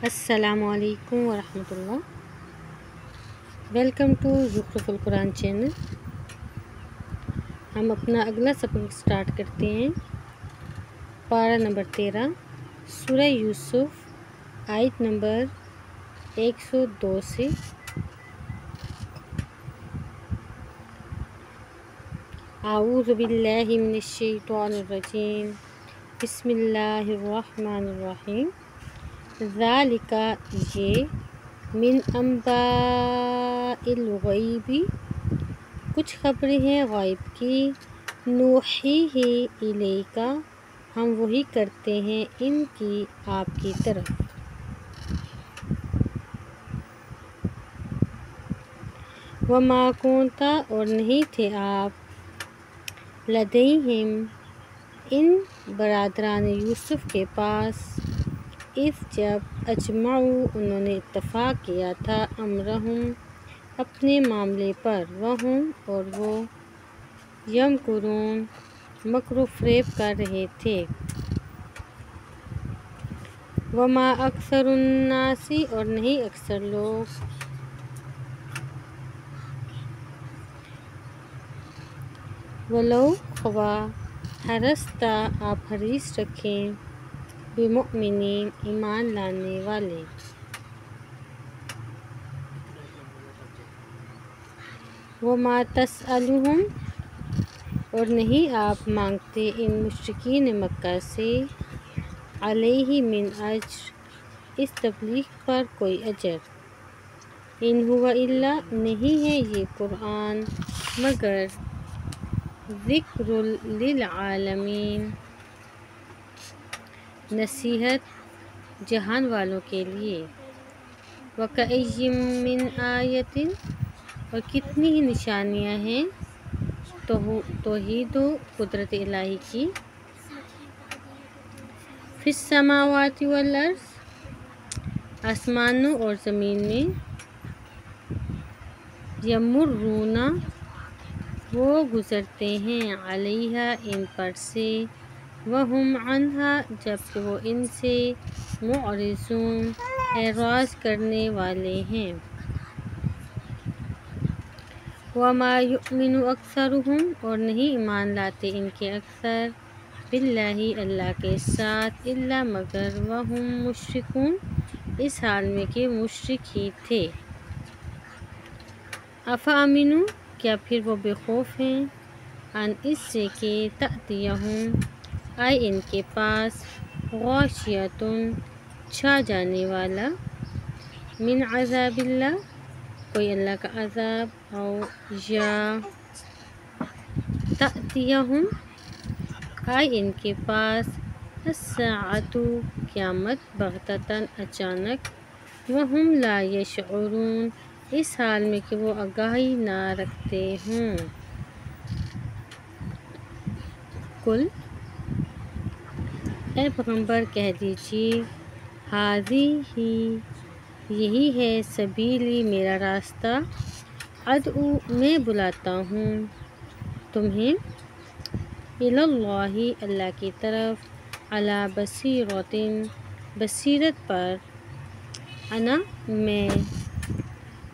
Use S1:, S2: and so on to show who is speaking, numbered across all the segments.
S1: السلام علیکم ورحمۃ اللہ۔ ویلکم ٹو زخرف القرآن چینل۔ ہم اپنا اگلا سبق سٹارٹ کرتے ہیں۔ پارہ نمبر 13 سورہ یوسف، آیت نمبر 102 سے۔ اعوذ باللہ من الشیطان الرجیم، بسم اللہ الرحمن الرحیم۔ ذالک یہ، من انباء الغیب کچھ خبریں ہیں غائب کی، نوحیہ الیک ہم وحی کرتے ہیں ان کی آپ کی طرف۔ وما کنت اور نہیں تھے آپ، لدیہم ان برادران یوسف کے پاس، اذ جب اجمعوا انہوں نے اتفاق کیا تھا، امرہم اپنے معاملے پر، وہم اور وہ، یمکرون مکر و فریب کر رہے تھے۔ وما اکثر الناس اور نہیں اکثر لوگ، ولو خواہ، حرصت آپ حریص رکھیں، بمؤمنین ایمان لانے والے۔ وما تسألہم اور نہیں آپ مانگتے ان مشرکین مکہ سے، علیہ من اجر اس تبلیغ پر کوئی اجر، ان ہوا الا نہیں ہے یہ قرآن مگر ذکر للعالمین نصیحت جہان والوں کے لیے۔ وکأی من آیۃ اور کتنی ہی نشانیاں ہیں توحید و قدرت الہی کی، فی السماوات والارض آسمانوں اور زمین میں، یمرون وہ گزرتے ہیں، علیہا ان پر سے، وہم عنہا جبکہ وہ ان سے، معرضون اعراض کرنے والے ہیں۔ وما یؤمن اکثرہم اور نہیں ایمان لاتے ان کے اکثر، باللہ اللہ کے ساتھ، الا مگر وہم مشرکون اس حال میں کہ مشرک ہی تھے۔ افامنوا کیا پھر وہ بے خوف ہیں، ان اس سے کہ تأتیہم آئے ان کے پاس، غاشیۃ چھا جانے والا، من عذاب اللہ کوئی اللہ کا عذاب، او یا تأتیہم آئے ان کے پاس، الساعۃ قیامت، بغتۃ اچانک، وہم لا یشعرون اس حال میں کہ وہ آگاہی نہ رکھتے ہوں۔ قل اے پیغمبر کہہ دیجیے، ھذہ یہی ہے، سبیلی میرا راستہ، ادعو میں بلاتا ہوں تمہیں، الی اللہ اللہ کی طرف، علی بصیرۃ بصیرت پر، انا میں،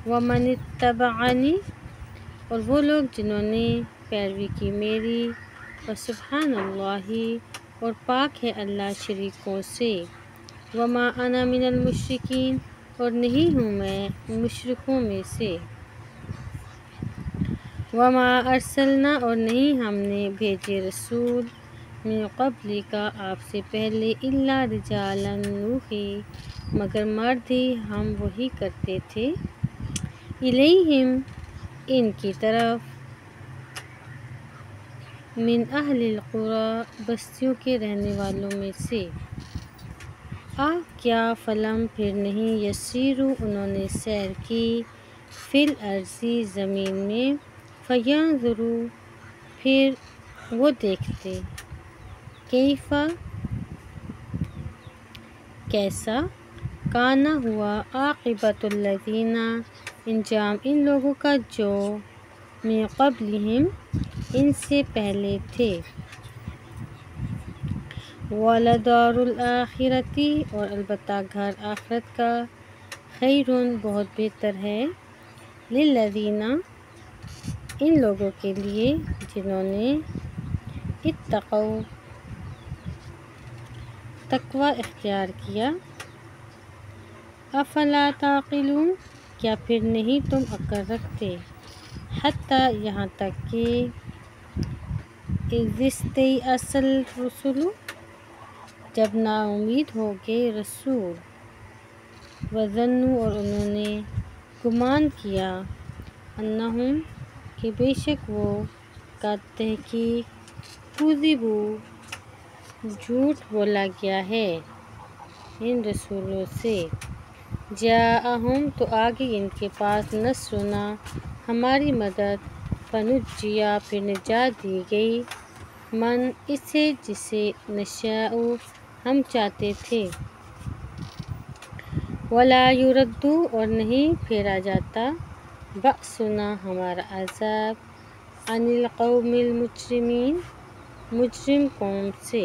S1: ومن اتبعنی اور وہ لوگ جنہوں نے پیروی کی میری، وسبحان اللہ اور پاک ہے اللہ شریکوں سے، وما انا من المشرکین اور نہیں ہوں میں مشرکوں میں سے، وما ارسلنا اور نہیں ہم نے بھیجے رسول، من قبلک آپ سے پہلے، الا رجالا نوحی مگر مرد ہی ہم وحی کرتے تھے، الیہم ان کی طرف، من اہل القری بستیوں کے رہنے والوں میں سے، کیا فلم پھر نہیں، یسیروا انہوں نے سیر کی، فی الارض زمین میں، فینظروا پھر وہ دیکھتے، کیف کیسا، کان ہوا، عاقبۃ الذین انجام ان لوگوں کا جو، من قبلہم ان سے پہلے تھے، وَلَدَارُ الْآخِرَةِ اور البتہ گھر آخرت کا خیرٌ بہت بہتر ہے للذین ان لوگوں کے لیے جنہوں نے اتقوا تقوی اختیار کیا افلا تعقلون کیا پھر نہیں تم عقل رکھتے حتیٰ یہاں تک کہ اذ استیأس الرسل جب نا امید ہو گئے رسول وظنوا اور انہوں نے گمان کیا انہم کہ بے شک وہ کا تحقیق کذبوا جھوٹ بولا گیا ہے ان رسولوں سے جاءہم تو آگے ان کے پاس نصرنا ہماری مدد فنجیا پھر نجات دی گئی من اسے جسے نشاء ہم چاہتے تھے ولا یرد اور نہیں پھیرا جاتا بأسنا ہمارا عذاب عن القوم المجرمین مجرم قوم سے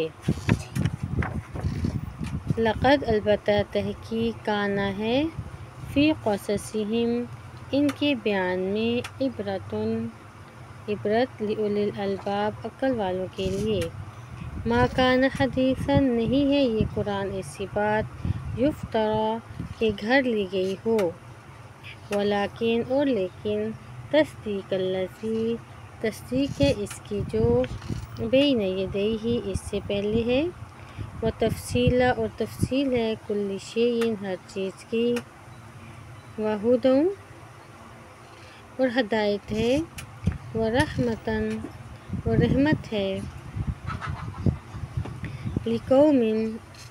S1: لقد البتہ تحقیق کانا ہے فی قصصہم ان کے بیان میں عبرت لأولی الالباب عقل والوں کے لیے ما کان حدیثا نہیں ہے یہ قرآن ایسی بات یفترا کہ گھڑ لی گئی ہو ولیکن اور لیکن تصدیق الذی تصدیق ہے اس کی جو بین یدیہ اس سے پہلے ہے وتفصیل اور تفصیل ہے کل شیء ہر چیز کی وہدی اور ہدایت ہے ورحمتاً اور رحمت ہے لقوم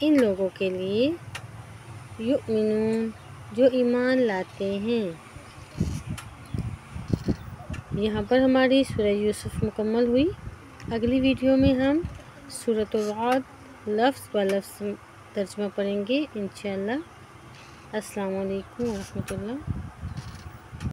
S1: ان لوگوں کے لیے یؤمنون جو ایمان لاتے ہیں یہاں پر ہماری سورہ یوسف مکمل ہوئی اگلی ویڈیو میں ہم سورۃ الرعد لفظ بلفظ ترجمہ پڑھیں گے انشاءاللہ السلام علیکم ورحمۃ اللہ